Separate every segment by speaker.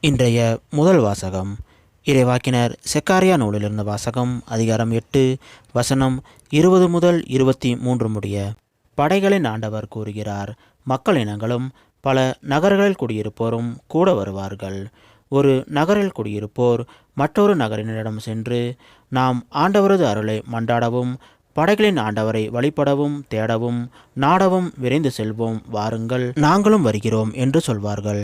Speaker 1: இன்றைய முதல் வாசகம் இறைவாக்கினர் செக்காரியா நூலிலிருந்த வாசகம் அதிகாரம் 8 வசனம் 20 முதல் 23 முடிய. படைகளின் ஆண்டவர் கூறுகிறார், மக்கள் இனங்களும் பல நகர்களில் குடியிருப்போரும் கூட வருவார்கள். ஒரு நகரில் குடியிருப்போர் மற்றொரு நகரினரிடம் சென்று, நாம் ஆண்டவரது அருளை மன்றாடவும் படைகளின் ஆண்டவரை வழிபடவும் தேடவும் நாடவும் விரைந்து செல்வோம், வாருங்கள், நாங்களும் வருகிறோம் என்று சொல்வார்கள்.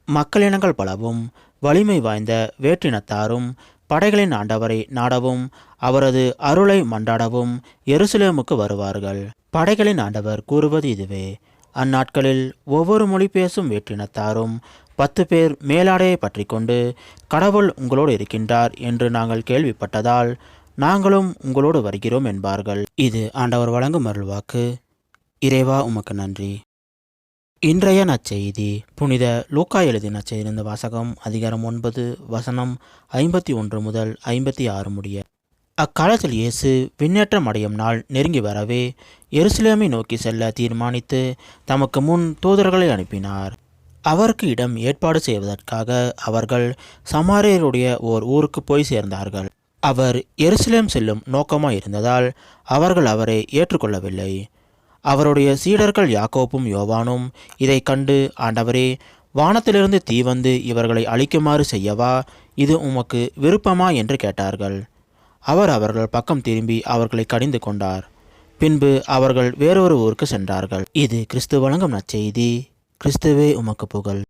Speaker 1: மக்களினங்கள் பலவும் வலிமை வாய்ந்த வேற்றினத்தாரும் படைகளின் ஆண்டவரை நாடவும் அவரது அருளை மன்றாடவும் எருசலேமுக்கு வருவார்கள். படைகளின் ஆண்டவர் கூறுவது இதுவே: அந்நாட்களில் ஒவ்வொரு மொழி பேசும் வேற்றினத்தாரும் 10 பேர் மேலாடையை பற்றி கொண்டு, கடவுள் உங்களோடு இருக்கின்றார் என்று நாங்கள் கேள்விப்பட்டதால் நாங்களும் உங்களோடு வருகிறோம் என்பார்கள். இது ஆண்டவர் வழங்கும் அருள்வாக்கு. இறைவா, உமக்கு நன்றி. இன்றைய நற்செய்தி புனித லூக்கா எழுதிய நற்செய்தியிலிருந்து வாசகம் அதிகாரம் 9 வசனம் 51 முதல் 56 முடிய. அக்காலத்தில் இயேசு விண்ணேற்றம் அடையும் நாள் நெருங்கி வரவே எருசலேமை நோக்கி செல்ல தீர்மானித்து தமக்கு முன் தூதர்களை அனுப்பினார். அவருக்கு இடம் ஏற்பாடு செய்வதற்காக அவர்கள் சமாரியருடைய ஓர் ஊருக்கு போய் சேர்ந்தார்கள். அவர் எருசலேம் செல்லும் நோக்கமாய் இருந்ததால் அவர்கள் அவரை ஏற்றுக்கொள்ளவில்லை. அவருடைய சீடர்கள் யாக்கோப்பும் யோவானும் இதை கண்டு, ஆண்டவரே, வானத்திலிருந்து தீ வந்து இவர்களை அழிக்குமாறு செய்யவா? இது உமக்கு விருப்பமா என்று கேட்டார்கள். அவர் அவர்கள் பக்கம் திரும்பி அவர்களை கடிந்து கொண்டார். பின்பு அவர்கள் வேறொரு ஊருக்கு சென்றார்கள். இது கிறிஸ்து வழங்கும் நற்செய்தி. கிறிஸ்துவே, உமக்கு புகழ்.